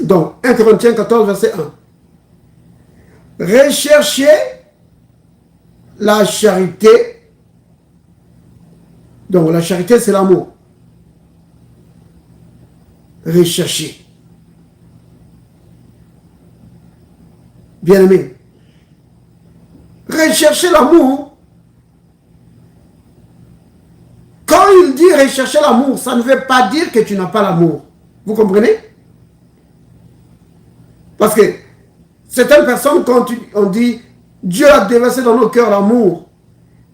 Donc, 1 Corinthiens 14, verset 1. Recherchez la charité. Donc, la charité, c'est l'amour. Recherchez. Bien-aimé, rechercher l'amour. Quand il dit rechercher l'amour, ça ne veut pas dire que tu n'as pas l'amour. Vous comprenez? Parce que certaines personnes, quand on dit Dieu a déversé dans nos cœurs l'amour,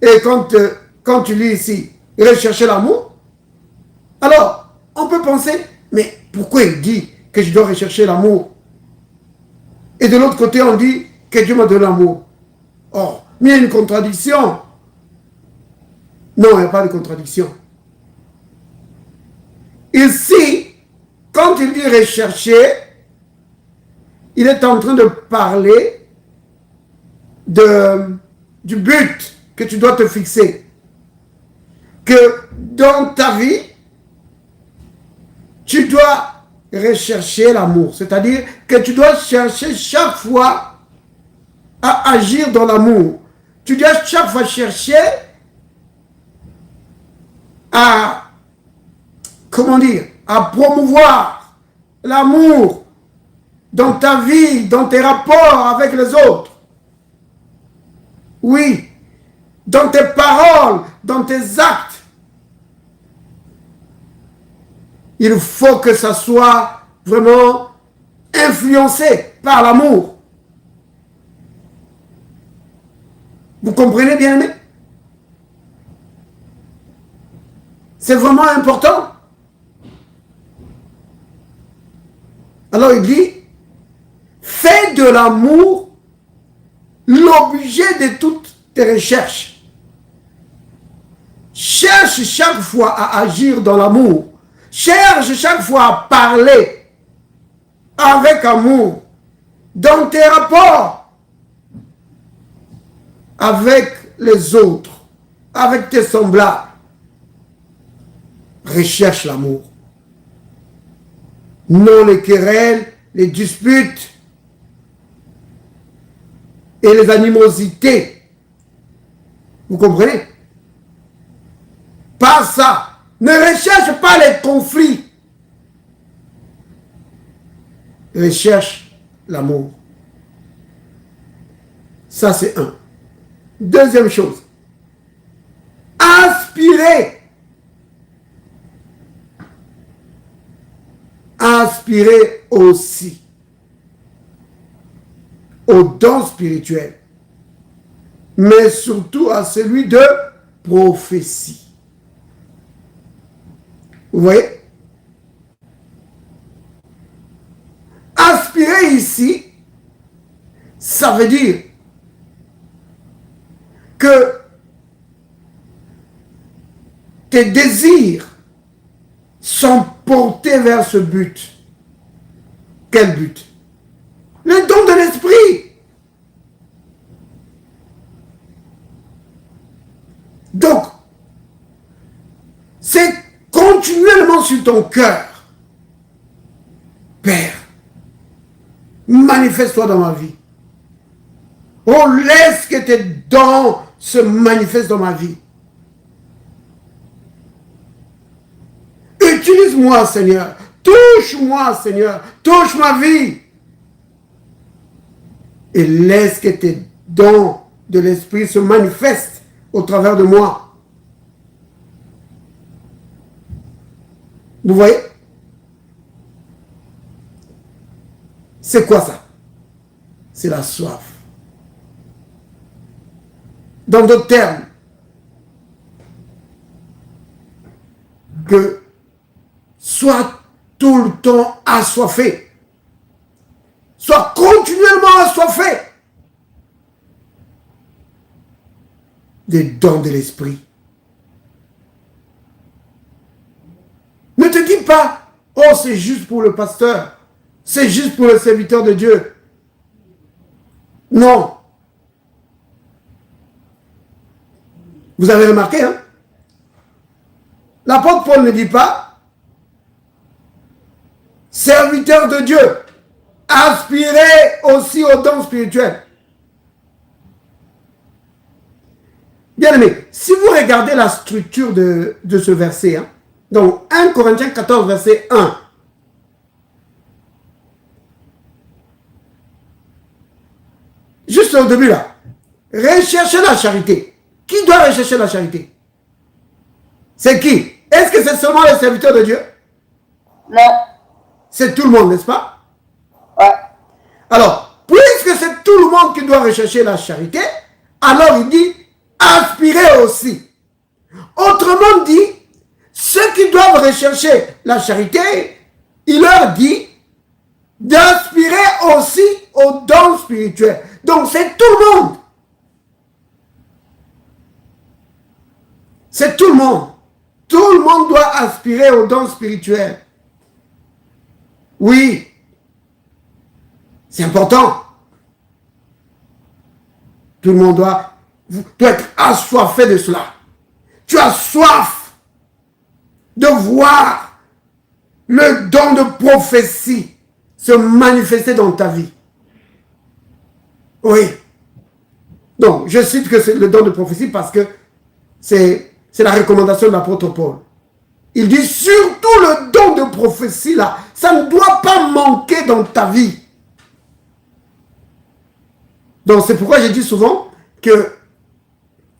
et quand tu lis ici, rechercher l'amour, alors on peut penser, mais pourquoi il dit que je dois rechercher l'amour? Et de l'autre côté, on dit que Dieu m'a donné l'amour. Or, il y a une contradiction. Non, il n'y a pas de contradiction. Ici, quand il dit rechercher, il est en train de parler du but que tu dois te fixer. Que dans ta vie, tu dois rechercher l'amour. C'est-à-dire que tu dois chercher chaque fois à agir dans l'amour. Tu dois chaque fois chercher à, comment dire, à promouvoir l'amour dans ta vie, dans tes rapports avec les autres. Oui, dans tes paroles, dans tes actes. Il faut que ça soit vraiment influencé par l'amour. Vous comprenez bien, aimé? C'est vraiment important. Alors il dit, fais de l'amour l'objet de toutes tes recherches. Cherche chaque fois à agir dans l'amour. Cherche chaque fois à parler avec amour dans tes rapports avec les autres, avec tes semblables. Recherche l'amour. Non les querelles, les disputes et les animosités. Vous comprenez? Pas ça. Ne recherche pas les conflits. Recherche l'amour. Ça, c'est un. Deuxième chose. Aspirer. Aspirer aussi aux dons spirituels, mais surtout à celui de prophétie. Vous voyez? Aspirer ici, ça veut dire que tes désirs sont portés vers ce but. Quel but? Le don de l'esprit. Donc, c'est continuellement sur ton cœur. Père, manifeste-toi dans ma vie. Oh, laisse que tes dons se manifestent dans ma vie. Utilise-moi, Seigneur. Touche-moi, Seigneur. Touche ma vie. Et laisse que tes dons de l'esprit se manifestent au travers de moi. Vous voyez? C'est quoi ça? C'est la soif. Dans d'autres termes, que sois tout le temps assoiffé. Sois continuellement assoiffé des dons de l'esprit. Ne te dis pas, oh, c'est juste pour le pasteur, c'est juste pour le serviteur de Dieu. Non. Vous avez remarqué, hein? L'apôtre Paul ne dit pas serviteur de Dieu. aspirez aussi aux dons spirituels. Bien aimé, si vous regardez la structure de ce verset, hein, donc 1 Corinthiens 14, verset 1, juste au début là, recherchez la charité. Qui doit rechercher la charité? C'est qui? Est-ce que c'est seulement les serviteurs de Dieu? Non. C'est tout le monde, n'est-ce pas? Ouais. Alors, puisque c'est tout le monde qui doit rechercher la charité, alors il dit, aspirez aussi. Autrement dit, ceux qui doivent rechercher la charité, il leur dit d'aspirer aussi aux dons spirituels. Donc c'est tout le monde. C'est tout le monde. Tout le monde doit aspirer aux dons spirituels. Oui. C'est important. Tout le monde doit être assoiffé de cela. Tu as soif de voir le don de prophétie se manifester dans ta vie. Oui. Donc, je cite que c'est le don de prophétie parce que c'est la recommandation de l'apôtre Paul. Il dit surtout le don de prophétie là, ça ne doit pas manquer dans ta vie. Donc c'est pourquoi je dis souvent que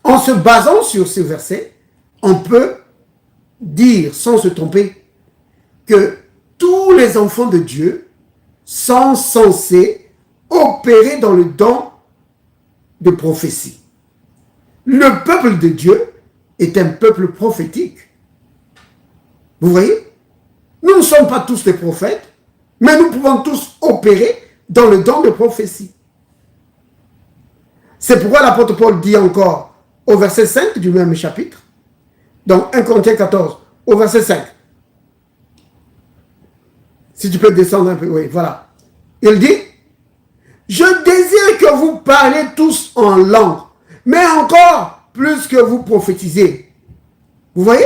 en se basant sur ce verset, on peut dire sans se tromper que tous les enfants de Dieu sont censés opérer dans le don de prophétie. Le peuple de Dieu est un peuple prophétique. Vous voyez? Nous ne sommes pas tous des prophètes, mais nous pouvons tous opérer dans le don de prophétie. C'est pourquoi l'apôtre Paul dit encore au verset 5 du même chapitre, donc 1 Corinthiens 14, au verset 5. Si tu peux descendre un peu, oui, voilà. Il dit, je désire que vous parlez tous en langue, mais encore plus que vous prophétisez. Vous voyez?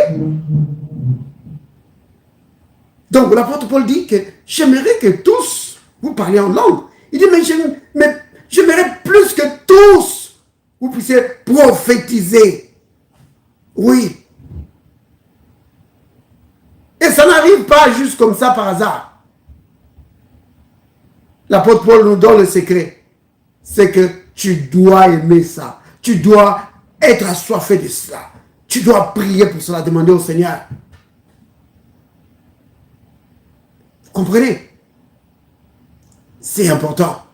Donc l'apôtre Paul dit que j'aimerais que tous vous parliez en langue. Il dit, mais j'aimerais plus que tous vous puissiez prophétiser. Oui. Et ça n'arrive pas juste comme ça par hasard. L'apôtre Paul nous donne le secret. C'est que tu dois aimer ça. Tu dois être assoiffé de cela. Tu dois prier pour cela, demander au Seigneur. Vous comprenez? C'est important.